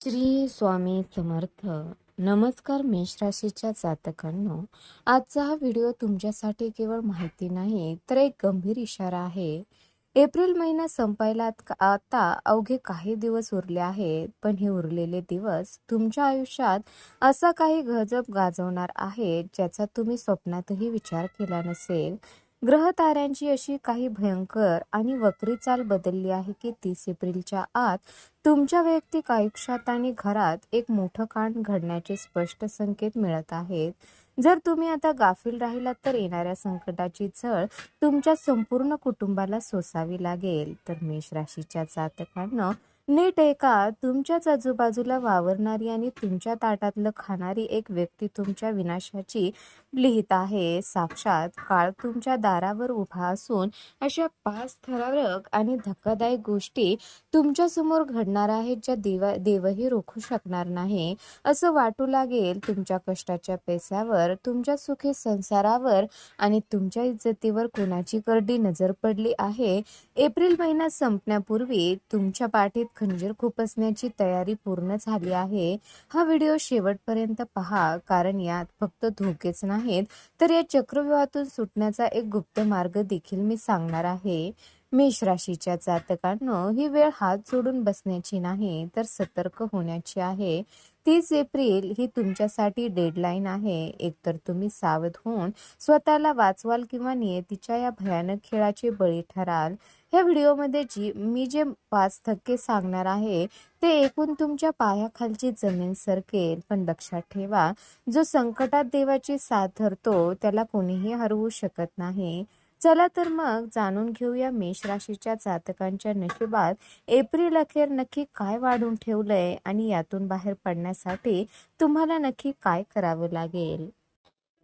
श्री स्वामी समर्थ. नमस्कार मेष राशीच्या जातकांनो, आजचा हा व्हिडिओ तुमच्यासाठी केवळ माहिती नाही तर एक गंभीर इशारा आहे. एप्रिल महिना संपायला आता अवघे काही दिवस उरले आहेत, पण हे उरलेले दिवस तुमच्या आयुष्यात असा काही गजब गाजवणार आहेत ज्याचा तुम्ही स्वप्नातही विचार केला नसेल. ग्रह ताऱ्यांची अशी काही भयंकर आणि वक्री चाल बदलली आहे की 30 एप्रिलच्या आत तुमच्या वैयक्तिक आयुष्यात आणि घरात एक मोठं कांड घडण्याचे स्पष्ट संकेत मिळत आहेत. जर तुम्ही आता गाफील राहिलात तर येणाऱ्या संकटाची झळ तुमच्या संपूर्ण कुटुंबाला सोसावी लागेल. तर मेष राशीच्या जातकांना नीट ऐका, तुमच्याच आजूबाजूला वावरणारी आणि तुमच्या ताटातलं खाणारी एक व्यक्ती तुमच्या विनाशाची लिहित आहे. साक्षात काळ तुमच्या दारावर उभा असून अशा 5 थरारक आणि धक्कादायक गोष्टी तुमच्या समोर घडणार आहेत ज्या देवही रोखू शकणार नाही. असं वाटू लागेल तुमच्या कष्टाच्या पैशावर, तुमच्या सुखी संसारावर आणि तुमच्या इज्जतीवर कोणाची करडी नजर पडली आहे. एप्रिल महिना संपण्यापूर्वी तुमच्या पाठीत खंजीर खुपसण्याची तयारी पूर्ण झाली आहे. हा व्हिडिओ शेवटपर्यंत पहा, कारण यात फक्त धोकेच नाहीत तर या चक्रव्यूहातून सुटण्याचा एक गुप्त मार्ग देखील मी सांगणार आहे. मेष राशीच्या जातकांनो, ही वेळ हात जोडून बसण्याची नाही तर सतर्क होण्याची आहे. 30 एप्रिल ही तुमच्यासाठी डेडलाईन आहे. एकतर तुम्ही सावध होऊन स्वतःला वाचवाल किंवा नियतीच्या या भयानक खेळाचे बळी ठराल. ह्या व्हिडिओमध्ये मी जे 5 धक्के सांगणार आहे ते ऐकून तुमच्या पायाखालची जमीन सरकेल. पण लक्षात ठेवा, जो संकटात देवाची साथ धरतो त्याला कोणीही हरवू शकत नाही. चला तर मग जाणून घेऊया मेष राशीच्या जातकांच्या नशिबात एप्रिल अखेर नक्की काय वाढून ठेवलंय आणि यातून बाहेर पडण्यासाठी तुम्हाला नक्की काय करावं लागेल.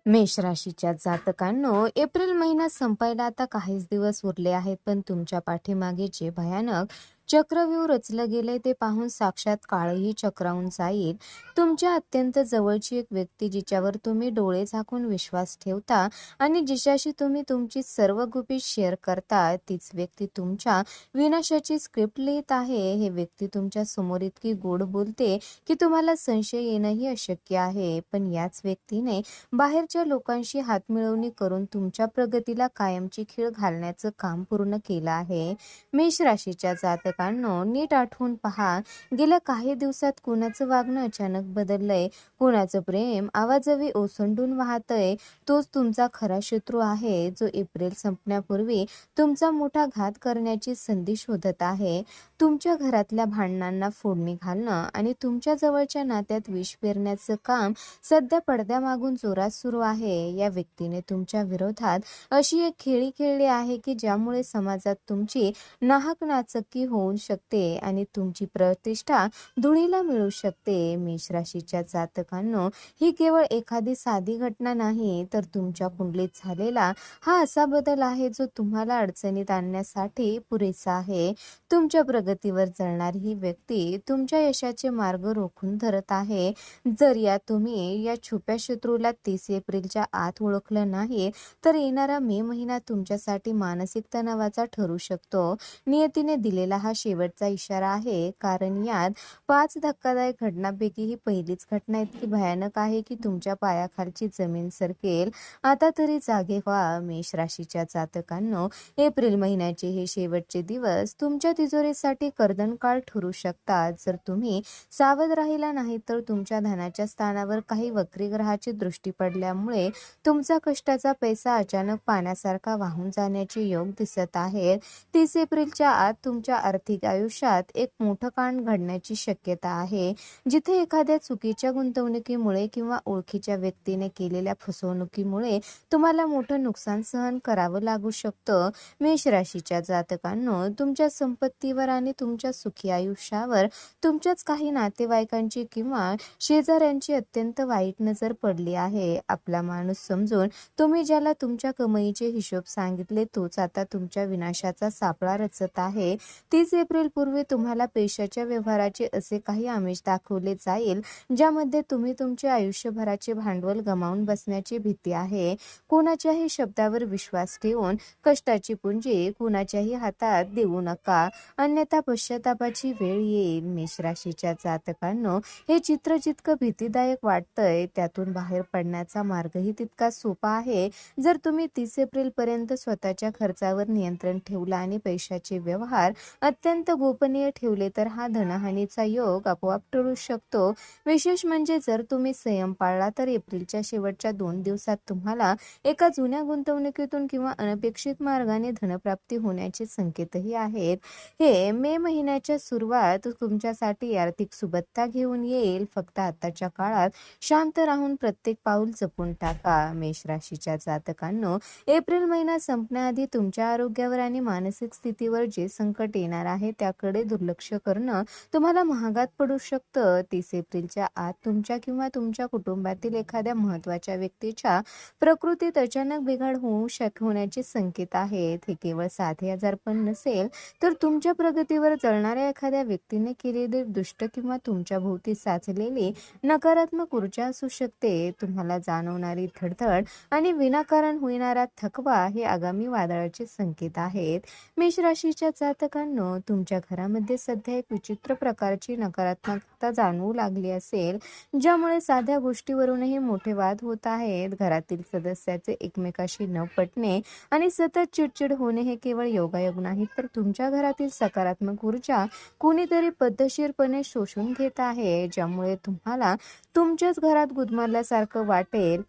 मेष राशीच्या जातकांनो, एप्रिल महिना संपायला आता काहीच दिवस उरले आहेत, पण तुमच्या पाठीमागे जे भयानक चक्रव्यूह रचलं गेलंय ते पाहून साक्षात काळही चक्रावून जाईल. तुमच्या अत्यंत जवळची एक व्यक्ती, जिच्यावर तुम्ही डोळे झाकून विश्वास ठेवता आणि जिच्याशी तुम्ही तुमची सर्व गुपित शेअर करता, तीच व्यक्ती तुमच्या विनाशाची स्क्रिप्ट लिहित आहे. हे व्यक्ती तुमच्या समोर इतकी गोड बोलते की तुम्हाला संशय येणंही अशक्य आहे. पण याच व्यक्तीने बाहेरच्या लोकांशी हातमिळवणी करून तुमच्या प्रगतीला कायमची खीळ घालण्याचं काम पूर्ण केलं आहे. मेष राशीच्या जातकांनो, नीट आठवून पहा, गेल्या काही दिवसात कोणाचं वागणं अचानक बदललंय, कोणाचं प्रेम आवाजवी ओसंडून वाहतय. तोच तुमचा खरा शत्रू आहे, जो एप्रिल संपण्यापूर्वी तुमचा मोठा घात करण्याची संधी शोधत आहे. तुमच्या घरातल्या भांडणांना फोडणी घालणं आणि तुमच्या जवळच्या नात्यात विष पेरण्याचं काम सध्या पडद्यामागून जोरात सुरू आहे. या व्यक्तीने तुमच्या विरोधात अशी एक खेळी खेळली आहे की ज्यामुळे समाजात तुमची नाहक नाचक्की होऊ शकते आणि तुमची प्रतिष्ठा धुळीला मिळू शकते. मेष राशीच्या जातकांनो, ही केवळ एखादी साधी घटना नाही तर तुमच्या कुंडलीत झालेला हा असा बदल आहे जो तुम्हाला अडचणीत आणण्यासाठी पुरेसा आहे. तुमच्या प्रगतीवर जळणारी ही व्यक्ती तुमच्या यशाचे मार्ग रोखून धरत आहे. जर तुम्ही या छुप्या शत्रूला 30 एप्रिलच्या आत ओळखलं नाही तर येणारा मे महिना तुमच्यासाठी मानसिक तणावाचा ठरू शकतो. नियतीने दिलेला हा शेवटचा इशारा आहे, कारण यात 5 धक्कादायक घटनांपैकी ही पहिलीच घटना इतकी भयानक आहे की तुमच्या पायाखालची जमीन सरकेल. आता तरी जागे व्हा. मेष राशीच्या जातकांनो, एप्रिल महिन्याचे हे शेवटचे दिवस तुमच्या तिजोरीसाठी कर्दनकाळ ठरू शकतात. जर तुम्ही सावध राहिला नाही तर तुमच्या धनाच्या स्थानावर काही वक्री ग्रहाची दृष्टी पडल्यामुळे तुमचा कष्टाचा पैसा अचानक पाण्यासारखा वाहून जाण्याचे योग दिसत आहेत. 30 एप्रिलच्या आत तुमच्या आर्थिक आयुष्यात एक मोठं कांड घडण्याची शक्यता आहे, जिथे एखाद्या चुकीच्या गुंतवणुकीमुळे किंवा ओळखीच्या व्यक्तीने केलेल्या फसवणुकीमुळे तुम्हाला मोठं नुकसान सहन करावं लागू शकतं. मेष राशीच्या जातकांनो, तुमच्या संपत्तीवर आणि तुमच्या सुखी आयुष्यावर तुमच्याच काही नातेवाईकांची किंवा शेजाऱ्यांची अत्यंत वाईट नजर पडली आहे. आपला माणूस समजून तुम्ही ज्याला तुमच्या कमाईचे हिशोब सांगितले तोच आता तुमच्या विनाशाचा सापळा रचत आहे. 30 एप्रिल पूर्वी तुम्हाला पैशाच्या व्यवहाराचे असे काही आमिष दाखवले जाईल ज्यामध्ये तुम्ही तुमचे आयुष्यभराचे भांडवल गमावून बसण्याची भीती आहे. कोणाच्याही शब्दावर विश्वास ठेवून कष्टाची पुंजी कुणाच्याही हातात देऊ नका, अन्यथा आता पश्चातापाची वेळ येईल. मेष राशीच्या जातकांनो, हे चित्र जितकं भीतीदायक वाटतंय त्यातून बाहेर पडण्याचा मार्गही तितका सोपा आहे. जर तुम्ही 30 एप्रिल पर्यंत स्वतःच्या खर्चावर नियंत्रण ठेवलं आणि पैशाचे व्यवहार अत्यंत गोपनीय ठेवले तर हा धनहानीचा योग आपोआप टळू शकतो. विशेष म्हणजे जर तुम्ही संयम पाळला तर एप्रिलच्या शेवटच्या 2 दिवसात तुम्हाला एका जुन्या गुंतवणुकीतून किंवा अनपेक्षित मार्गाने धनप्राप्ती होण्याचे संकेतही आहेत. हे मे महिन्याच्या सुरुवात तुमच्यासाठी आर्थिक सुबत्ता घेऊन येईल. फक्त आताच्या काळात शांत राहून प्रत्येक पाऊल जपून टाका. मेष राशीच्या जातकांनो, एप्रिल महिना संपण्याआधी तुमच्या आरोग्यावर आणि मानसिक स्थितीवर जे संकट येणार आहे त्याकडे दुर्लक्ष करणं तुम्हाला महागात पडू शकतं. 30 एप्रिलच्या आत तुमच्या किंवा तुमच्या कुटुंबातील एखाद्या महत्त्वाच्या व्यक्तीच्या प्रकृतीत अचानक बिघाड होण्याचे संकेत आहेत. हे केवळ साधे आजारपण नसेल तर तुमच्या प्रगतीवर जळणाऱ्या एखाद्या व्यक्तीने केलेली दुष्ट किंवा तुमच्या भोवती साचलेली नकारात्मक ऊर्जा असू शकते. तुम्हाला जाणवणारी धडधड आणि विनाकारण होणारा थकवा हे आगामी वादळाचे संकेत आहेत. मेष राशीच्या जातकांनो, तुमच्या घरामध्ये सध्या एक विचित्र प्रकारची नकारात्मकता जाणवू लागली असेल, ज्यामुळे साध्या गोष्टीवरूनही मोठे वाद होत आहेत. घरातील सदस्याचे एकमेकाशी न पटणे आणि सतत चिडचिड होणे हे केवळ योगायोग नाही तर तुमच्या घरातील सकारात्मक ऊर्जा कुणीतरी पद्धतशीरपणे शोषून घेत आहे, ज्यामुळे तुम्हाला तुमच्याच घरात गुदमरल्यासारखं वाटेल.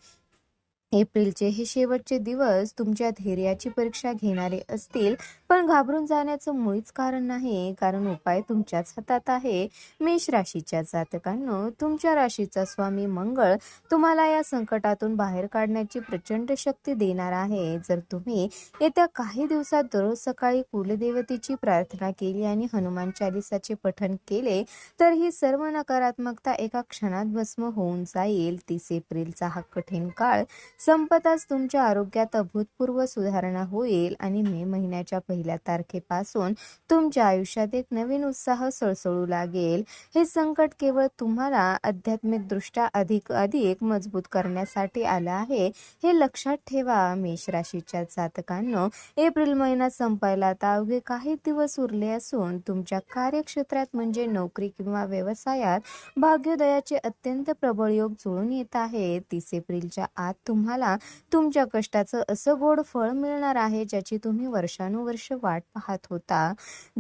एप्रिलचे हे शेवटचे दिवस तुमच्या धैर्याची परीक्षा घेणारे असतील, पण घाबरून जाण्याचं मुळीच कारण नाही, कारण उपाय तुमच्याच हातात आहे. मेष राशीच्या जातकांनो, तुमच्या राशीचा स्वामी मंगळ तुम्हाला या संकटातून बाहेर काढण्याची प्रचंड शक्ती देणार आहे. जर तुम्ही येत्या काही दिवसात दररोज सकाळी कुलदेवतेची प्रार्थना केली आणि हनुमान चालिसाचे पठण केले तर ही सर्व नकारात्मकता एका क्षणात भस्म होऊन जाईल. 30 एप्रिलचा हा कठीण काळ संपताच तुमच्या आरोग्यात अभूतपूर्व सुधारणा होईल आणि मे महिन्याच्या पहिल्या तारखेपासून तुमच्या आयुष्यात एक नवीन उत्साह सळसळू लागेल. हे संकट केवळ तुम्हाला आध्यात्मिकदृष्ट्या अधिक मजबूत करण्यासाठी आलं आहे, हे लक्षात ठेवा. मेष राशीच्या जातकांनो, एप्रिल महिना संपायला आता अवघे काही दिवस उरले असून तुमच्या कार्यक्षेत्रात म्हणजे नोकरी किंवा व्यवसायात भाग्योदयाचे अत्यंत प्रबळ योग जुळून येत आहे. 30 एप्रिलच्या आत तुम्हाला तुमच्या कष्टाचं असं गोड फळ मिळणार आहे ज्याची तुम्ही वर्षानुवर्ष वाट पाहत होता.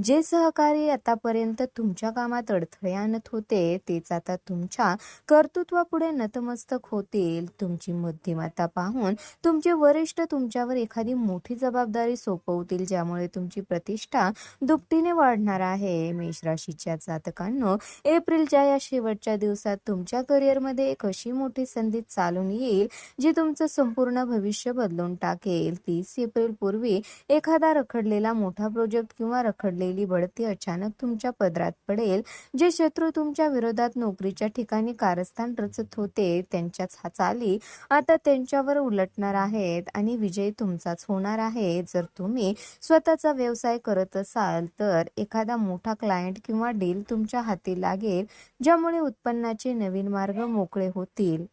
जे सहकारी आतापर्यंत तुमच्या कामात अडथळे आणत होते तेच आता तुमच्या कर्तृत्वापुढे नतमस्तक होतील. तुमची बुद्धिमत्ता पाहून तुमचे वरिष्ठ तुमच्यावर एखादी मोठी जबाबदारी सोपवतील, ज्यामुळे तुमची प्रतिष्ठा दुपटीने वाढणार आहे. मेष राशीच्या जातकांनो, एप्रिलच्या या शेवटच्या दिवसात तुमच्या करिअरमध्ये एक अशी मोठी संधी चालून येईल जी तुमचं संपूर्ण भविष्य बदलून टाकेल. 30 एप्रिल पूर्वी एखादा रखडलेला मोठा प्रोजेक्ट किंवा रखडलेली बढती अचानक तुमच्या पदरात पडेल. जे शत्रू तुमच्या विरोधात नोकरीच्या ठिकाणी कारस्थान रचत होते त्यांच्याच चाली आता त्यांच्यावर उलटणार आहेत आणि विजय तुमचाच होणार आहे. जर तुम्ही स्वतःचा व्यवसाय करत असाल तर एखादा मोठा क्लायंट किंवा डील तुमच्या हाती लागेल, ज्यामुळे उत्पन्नाचे नवीन मार्ग मोकळे होतील.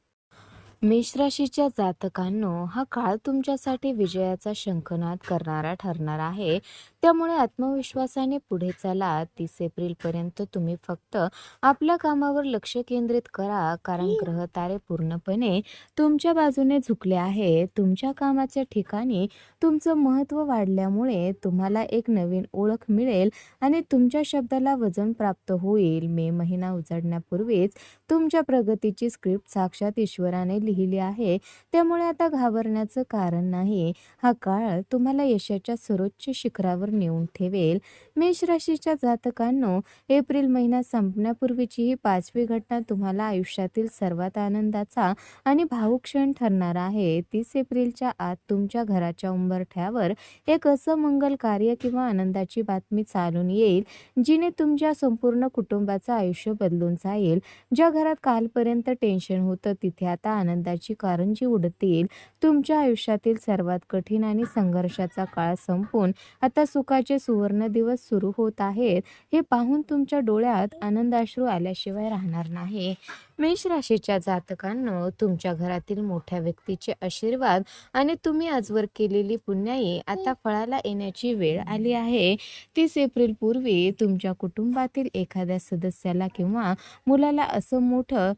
मेष राशीच्या जातकांनो, हा काळ तुमच्यासाठी विजयाचा शंखनाद करणारा ठरणार आहे. त्यामुळे आत्मविश्वासाने पुढे चला. 30 एप्रिल पर्यंत तुम्ही फक्त आपल्या कामावर लक्ष केंद्रित करा, कारण ग्रह तारे पूर्णपणे तुमच्या बाजूने झुकले आहेत. तुमच्या कामाच्या ठिकाणी तुमचं महत्त्व वाढल्यामुळे तुम्हाला एक नवीन ओळख मिळेल आणि तुमच्या शब्दाला वजन प्राप्त होईल. मे महिना उजाडण्यापूर्वीच तुमच्या प्रगतीची स्क्रिप्ट साक्षात ईश्वराने लिहिली आहे, त्यामुळे आता घाबरण्याचं कारण नाही. हा काळ तुम्हाला यशाच्या सर्वोच्च शिखरावर नेऊन ठेवेल. मेष राशीच्या जातकांनो, एप्रिल महिना संपण्यापूर्वीची ही 5वी घटना तुम्हाला आयुष्यातील सर्वात आनंदाचा आणि भावुक क्षण ठरणार आहे. 30 एप्रिलच्या आत तुमच्या घराच्या उंबरठ्यावर एक असं मंगल कार्य किंवा आनंदाची बातमी चालून येईल जिने तुमच्या संपूर्ण कुटुंबाचं आयुष्य बदलून जाईल. ज्या घरात कालपर्यंत टेन्शन होतं तिथे आता आनंदाची कारंजी उडतील. तुमच्या आयुष्यातील सर्वात कठीण आणि संघर्षाचा काळ संपून आता सुख सुखाचे सुवर्ण दिवस सुरू होत आहेत हे पाहून तुमच्या डोळ्यात आनंदाश्रू आल्याशिवाय राहणार नाही. मेष राशीच्या जातकांनो, तुमच्या घरातील मोठ्या व्यक्तीचे आशीर्वाद आणि तुम्ही आजवर केलेली पुण्याई आता फळाला येण्याची वेळ आली आहे. 30 एप्रिल पूर्वी तुमच्या कुटुंबातील एखाद्या सदस्याला किंवा मुलाला असं मोठं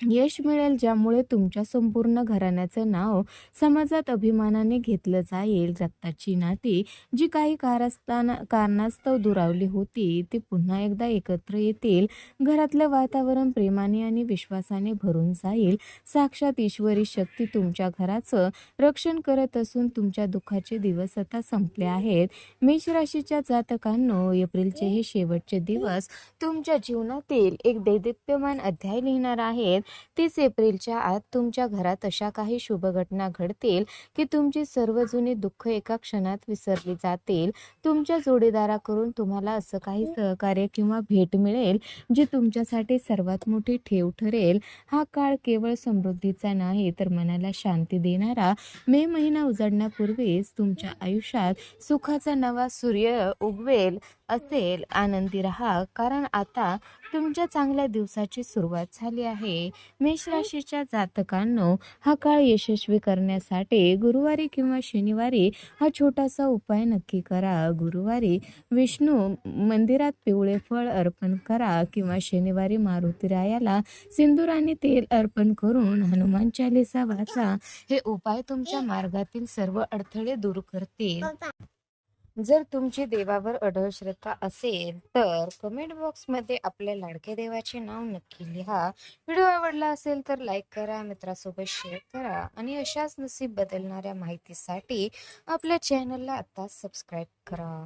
यश मिळेल ज्यामुळे तुमच्या संपूर्ण घराण्याचं नाव समाजात अभिमानाने घेतलं जाईल. रक्ताची नाती जी काही कारणास्तव दुरावली होती ती पुन्हा एकदा एकत्र येतील. घरातलं वातावरण प्रेमाने आणि विश्वासाने भरून जाईल. साक्षात ईश्वरी शक्ती तुमच्या घराचं रक्षण करत असून तुमच्या दुःखाचे दिवस आता संपले आहेत. मेष राशीच्या जातकांनो, एप्रिलचे हे शेवटचे दिवस तुमच्या जीवनातील एक दैदिप्यमान अध्याय लिहिणार आहेत. 30 एप्रिलच्या आत तुमच्या घरात अशा काही शुभ घटना घडतील की तुमची सर्व जुनी दुःख एका क्षणात विसरली जातील. तुमच्या जोडीदाराकडून तुम्हाला असं काही सहकार्य किंवा भेट मिळेल जी तुमच्यासाठी सर्वात मोठी ठेव ठरेल. हा काळ केवळ समृद्धीचा नाही तर मनाला शांती देणारा. मे महिना उजाडण्यापूर्वीच तुमच्या आयुष्यात सुखाचा नवा सूर्य उगवेल असेल. आनंदी राहा, कारण आता तुमच्या चांगल्या दिवसाची सुरुवात झाली आहे. मेष राशीच्या जातकांनो, हा काळ यशस्वी करण्यासाठी गुरुवारी किंवा शनिवारी हा छोटासा उपाय नक्की करा. गुरुवारी विष्णू मंदिरात पिवळे फळ अर्पण करा किंवा शनिवारी मारुतीरायाला सिंदूर आणि तेल अर्पण करून हनुमान चालीसा वाचा. हे उपाय तुमच्या मार्गातील सर्व अडथळे दूर करतील. जर तुमची देवावर अढळ श्रद्धा असेल तर कमेंट बॉक्समध्ये आपल्या लाडक्या देवाचे नाव नक्की लिहा. व्हिडिओ आवडला असेल तर लाईक करा, मित्रासोबत शेअर करा आणि अशाच नसीब बदलणाऱ्या माहितीसाठी आपल्या चॅनलला आता सबस्क्राईब करा.